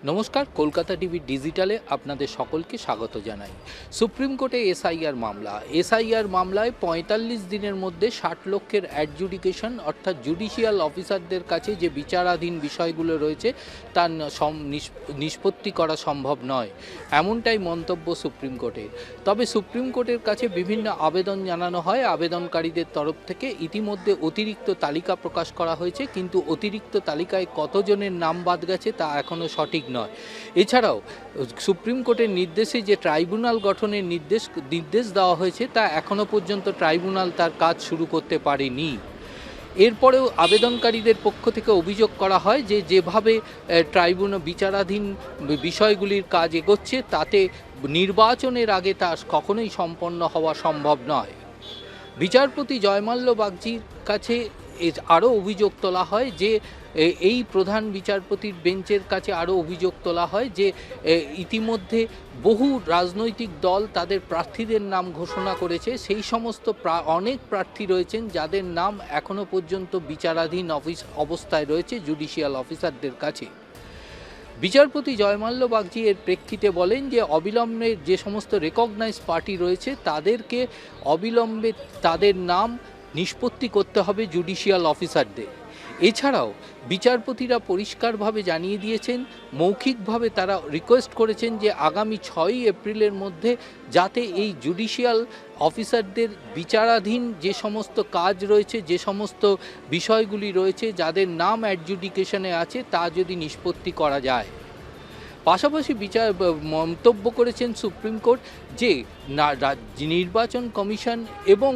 নমস্কার, কলকাতা টিভি ডিজিটালে আপনাদের সকলকে স্বাগত জানাই। সুপ্রিম কোর্টে এসআইআর মামলায় ৪৫ দিনের মধ্যে ৬০ লক্ষের অ্যাডজুডিকেশন অর্থাৎ জুডিশিয়াল অফিসারদের কাছে যে বিচারাধীন বিষয়গুলো রয়েছে তা নিষ্পত্তি করা সম্ভব নয়, এমনটাই মন্তব্য সুপ্রিম কোর্টের। তবে সুপ্রিম কোর্টের কাছে বিভিন্ন আবেদন জানানো হয় আবেদনকারীদের তরফ থেকে। ইতিমধ্যে অতিরিক্ত তালিকা প্রকাশ করা হয়েছে, কিন্তু অতিরিক্ত তালিকায় কতজনের নাম বাদ গেছে তা এখনও সঠিক নয়। এছাড়াও সুপ্রিম কোর্টের নির্দেশে যে ট্রাইব্যুনাল গঠনের নির্দেশ দেওয়া হয়েছে তা এখনও পর্যন্ত ট্রাইব্যুনাল তার কাজ শুরু করতে পারেনি। এরপরেও আবেদনকারীদের পক্ষ থেকে অভিযোগ করা হয় যে যেভাবে ট্রাইব্যুনাল বিচারাধীন বিষয়গুলির কাজ এগোচ্ছে তাতে নির্বাচনের আগে তা কখনোই সম্পন্ন হওয়া সম্ভব নয়। বিচারপতি জয়মাল্য বাগচির কাছে আরও অভিযোগ তোলা হয় যে এই প্রধান বিচারপতির বেঞ্চের কাছে আরও অভিযোগ তোলা হয় যে ইতিমধ্যে বহু রাজনৈতিক দল তাদের প্রার্থীদের নাম ঘোষণা করেছে। সেই সমস্ত অনেক প্রার্থী রয়েছেন যাদের নাম এখনও পর্যন্ত বিচারাধীন অবস্থায় রয়েছে জুডিশিয়াল অফিসারদের কাছে। বিচারপতি জয়মাল্য বাগচি এর প্রেক্ষিতে বলেন যে অবিলম্বে যে সমস্ত রেকগনাইজড পার্টি রয়েছে তাদেরকে অবিলম্বে তাদের নাম নিষ্পত্তি করতে হবে জুডিশিয়াল অফিসারদের। এছাড়াও বিচারপতিরা পরিষ্কারভাবে জানিয়ে দিয়েছেন, মৌখিকভাবে তারা রিকোয়েস্ট করেছেন যে আগামী ৬ই এপ্রিলের মধ্যে যাতে এই জুডিশিয়াল অফিসারদের বিচারাধীন যে সমস্ত কাজ রয়েছে, যে সমস্ত বিষয়গুলি রয়েছে, যাদের নাম অ্যাডজুডিকেশনে আছে তা যদি নিষ্পত্তি করা যায়। পাশাপাশি মন্তব্য করেছেন সুপ্রিম কোর্ট যে নির্বাচন কমিশন এবং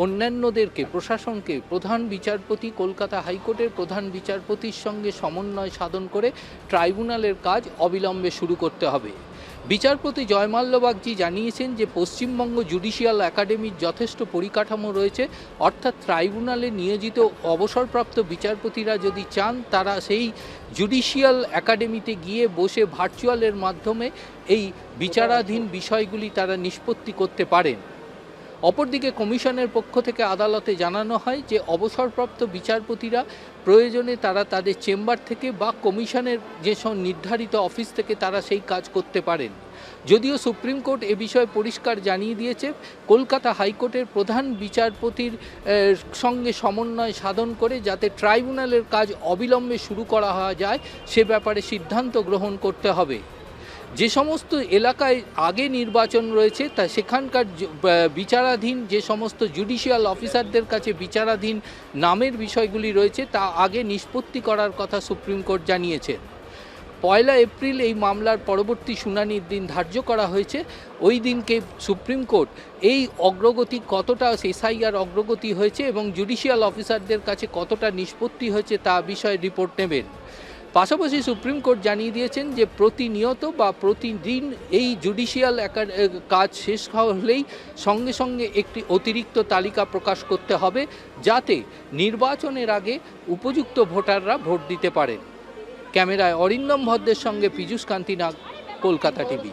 অন্যান্যদেরকে, প্রশাসনকে প্রধান বিচারপতি, কলকাতা হাইকোর্টের প্রধান বিচারপতির সঙ্গে সমন্বয় সাধন করে ট্রাইব্যুনালের কাজ অবিলম্বে শুরু করতে হবে। বিচারপতি জয়মাল্য বাগচি জানিয়েছেন যে পশ্চিমবঙ্গ জুডিশিয়াল একাডেমির যথেষ্ট পরিকাঠামো রয়েছে, অর্থাৎ ট্রাইব্যুনালে নিয়োজিত অবসরপ্রাপ্ত বিচারপতিরা যদি চান তারা সেই জুডিশিয়াল একাডেমিতে গিয়ে বসে ভার্চুয়ালের মাধ্যমে এই বিচারাধীন বিষয়গুলি তারা নিষ্পত্তি করতে পারেন। অপরদিকে কমিশনের পক্ষ থেকে আদালতে জানানো হয় যে অবসরপ্রাপ্ত বিচারপতিরা প্রয়োজনে তারা তাদের চেম্বার থেকে বা কমিশনের যেসব নির্ধারিত অফিস থেকে তারা সেই কাজ করতে পারেন। যদিও সুপ্রিম কোর্ট এ বিষয়ে পরিষ্কার জানিয়ে দিয়েছে, কলকাতা হাইকোর্টের প্রধান বিচারপতির সঙ্গে সমন্বয় সাধন করে যাতে ট্রাইব্যুনালের কাজ অবিলম্বে শুরু করা যায় সে ব্যাপারে সিদ্ধান্ত গ্রহণ করতে হবে। যে সমস্ত এলাকায় আগে নির্বাচন রয়েছে তা সেখানকার বিচারাধীন যে সমস্ত জুডিশিয়াল অফিসারদের কাছে বিচারাধীন নামের বিষয়গুলি রয়েছে তা আগে নিষ্পত্তি করার কথা সুপ্রিম কোর্ট জানিয়েছে। ১ এপ্রিল এই মামলার পরবর্তী শুনানির দিন ধার্য করা হয়েছে। ওই দিনকে সুপ্রিম কোর্ট এই অগ্রগতি কতটা এসআইআর অগ্রগতি হয়েছে এবং জুডিশিয়াল অফিসারদের কাছে কতটা নিষ্পত্তি হয়েছে তা বিষয়ে রিপোর্ট নেবেন। পাশাপাশি সুপ্রিম কোর্ট জানিয়ে দিয়েছেন যে প্রতিনিয়ত বা প্রতিদিন এই জুডিশিয়াল কাজ শেষ হলেই সঙ্গে সঙ্গে একটি অতিরিক্ত তালিকা প্রকাশ করতে হবে যাতে নির্বাচনের আগে উপযুক্ত ভোটাররা ভোট দিতে পারেন। ক্যামেরায় অরিন্দম ভদ্রের সঙ্গে পীযূষ কান্তি নাগ, কলকাতা টিভি।